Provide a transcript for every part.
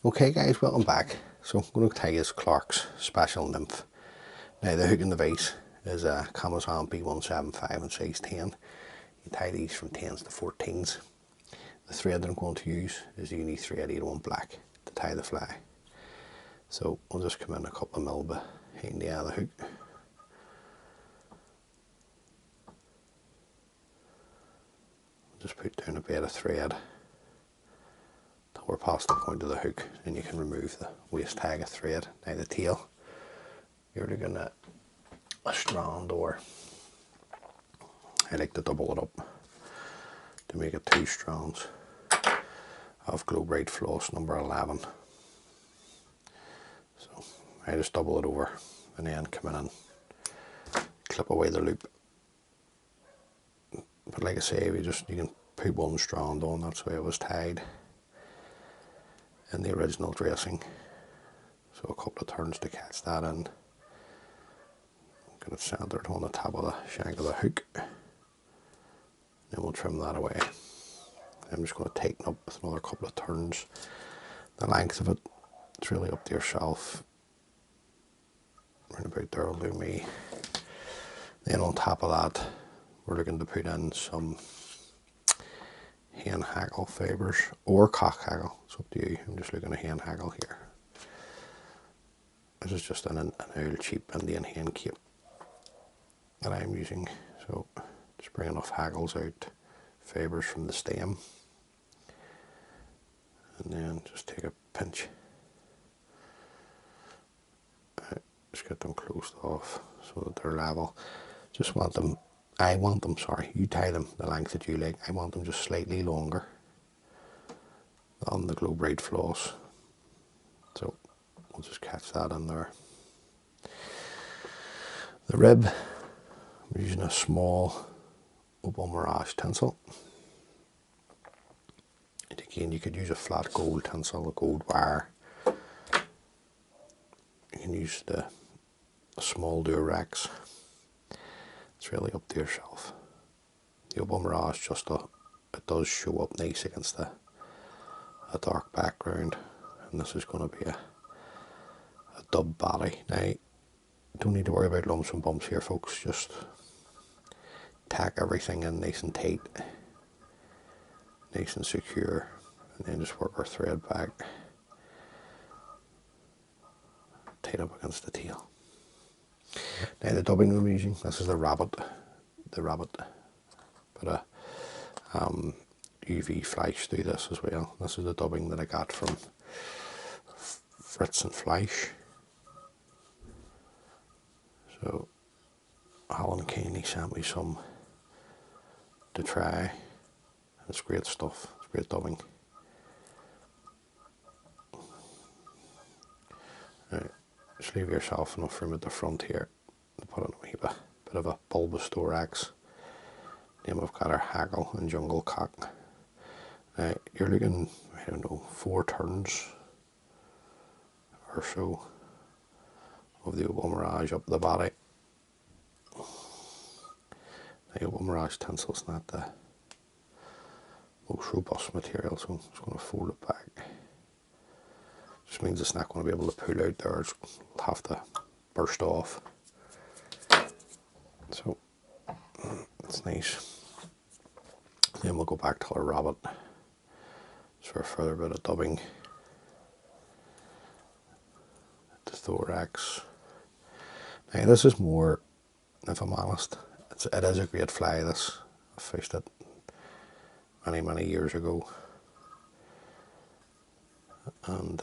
Okay guys, welcome back. So I'm going to tie this Clarke's special nymph. Now the hook and the vise is a Kamasan B175 in size 10. You tie these from 10s to 14s. The thread that I'm going to use is the uni thread 801 black to tie the fly. So I'll just come in a couple of mil behind the other hook. Just put down a bit of thread till we're past the point of the hook, and you can remove the waist tag of thread. Now the tail, you're looking at a strand, or I like to double it up to make it 2 strands of glow bright floss number 11. So I just double it over and then come in and clip away the loop. But like I say, you can put 1 strand on. That's the way it was tied in the original dressing. So a couple of turns to catch that in. Get it centered on the top of the shank of the hook. Then we'll trim that away. I'm just going to tighten up with another couple of turns. The length of it, it's really up to yourself. Right about there will do me. Then on top of that, we're looking to put in some hen hackle fibres or cock hackle. It's up to you. I'm just looking at hen hackle here. This is just an old cheap Indian hen cape that I'm using. So just bring enough hackles out, fibres from the stem, and then just take a pinch. Just get them closed off so that they're level. Just want them, you tie them the length that you like. I want them just slightly longer than the glow bright floss. So we'll just catch that in there. The rib, I'm using a small Opal mirage tinsel. And again, you could use a flat gold tinsel, a gold wire. You can use the small thorax. It's really up to yourself. The Opal mirage it does show up nice against a dark background, and this is going to be a dub body. Now, don't need to worry about lumps and bumps here, folks. Just tack everything in nice and tight, nice and secure, and then just work our thread back tight up against the tail. Now the dubbing I'm using, this is the rabbit, but a UV flash through this as well. This is the dubbing that I got from Fritz and Flash. So Alan kindly sent me some to try, and it's great stuff. It's great dubbing. Right, just leave yourself enough room at the front here to put in a wee bit of a bulbous thorax. Then we've got our hackle and jungle cock. Now you're looking, I don't know, 4 turns or so of the Opal mirage up the body. The Opal mirage tinsel is not the most robust material, so I'm just going to fold it back. Just means it's not going to be able to pull out there. It'll have to burst off. So that's nice. Then we'll go back to our rabbit for a further bit of dubbing. The thorax. Now this is more, if I'm honest, it is a great fly. This, I fished it many years ago, and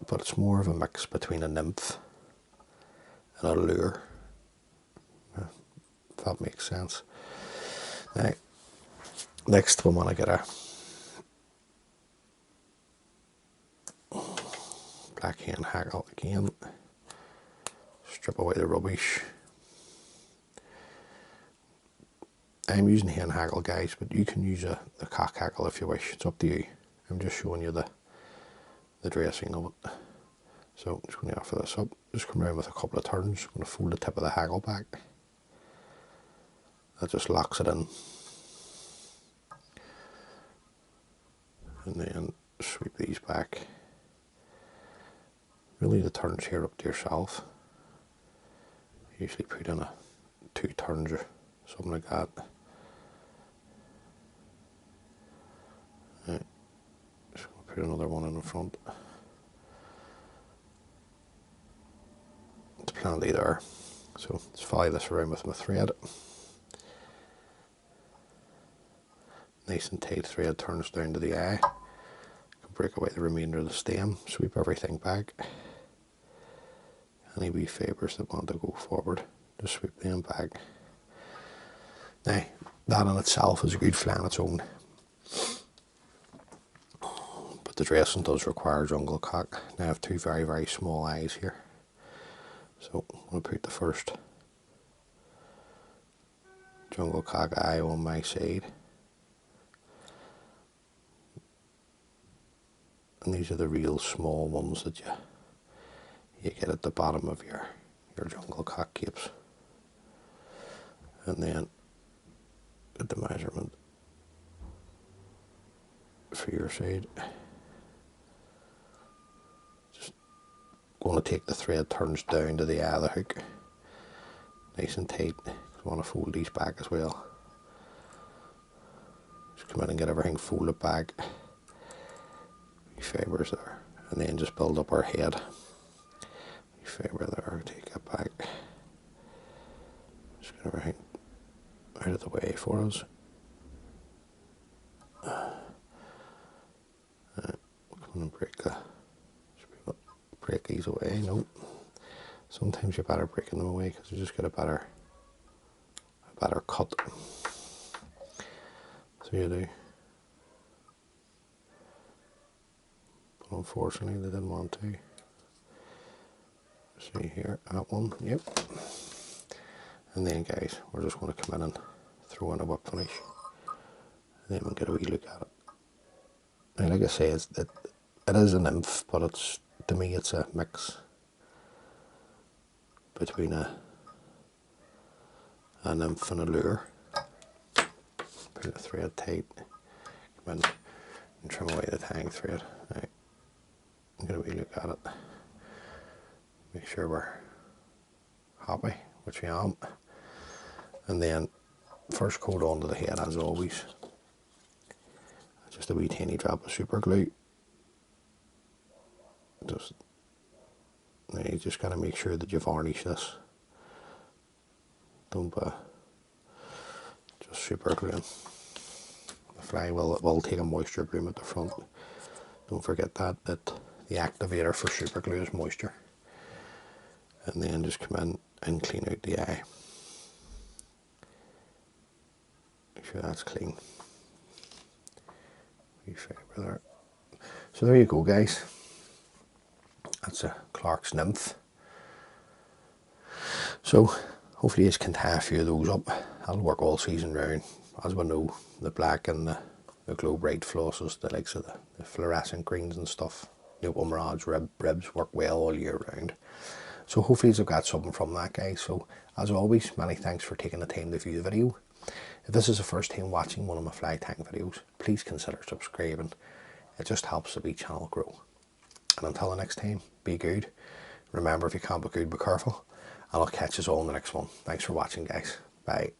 but it's more of a mix between a nymph and a lure, if that makes sense. Now, next we want to get a black hen hackle again. Strip away the rubbish. I'm using hen hackle, guys, but you can use the cock hackle if you wish. It's up to you. I'm just showing you the dressing of it. So I'm just going to offer this up. Just come around with a couple of turns. I'm going to fold the tip of the hackle back. That just locks it in. and then sweep these back. Really the turns here up to yourself. Usually put in 2 turns or something like that. Right. Just going to put another one in the front. It's plenty there. So let's follow this around with my thread. Nice and tight thread turns down to the eye. Break away the remainder of the stem, sweep everything back. Any wee fibres that want to go forward, just sweep them back. Now, that in itself is a good fly on its own. But the dressing does require jungle cock. Now I have 2 very, very small eyes here. So I'm going to put the first jungle cock eye on my side. And these are the real small ones that you get at the bottom of your jungle cock capes. And then get the measurement for your side. Just going to take the thread turns down to the eye of the hook. Nice and tight. I want to fold these back as well. Just come in and get everything folded back. Fibres there, and then just build up our head. Fibre there, take it back. Just get everything out of the way for us. Come and break these away. Nope. Sometimes you're better breaking them away because you just get a better cut. So you do. Unfortunately, they didn't want to. See here, that one, yep. And then, guys, we're just going to come in and throw in a whip finish. And then we'll get a wee look at it. Now, like I say, it is a nymph, but to me, it's a mix between a nymph and a lure. Put the thread tight. Come in and trim away the tang thread. Right. I'm going to wee look at it, make sure we're happy, which we am, and then first coat onto the head as always, just a wee tiny drop of super glue. Now you just got to make sure that you varnish this, don't just super glue. The fly will take a moisture broom at the front. Don't forget that the activator for super glue is moisture. And then just come in and clean out the eye. Make sure that's clean. Wee fibre there. So there you go, guys. That's a Clarke's Nymph. So hopefully you can tie a few of those up. That'll work all season round. As we know, the black and the glow bright flosses, the likes of the fluorescent greens and stuff, the Opal mirage ribs work well all year round. So hopefully you've got something from that, guys. So as always, many thanks for taking the time to view the video. If this is the first time watching one of my fly tying videos, please consider subscribing. It just helps the wee channel grow. And until the next time, be good. Remember, if you can't be good, be careful. And I'll catch you all in the next one. Thanks for watching, guys. Bye.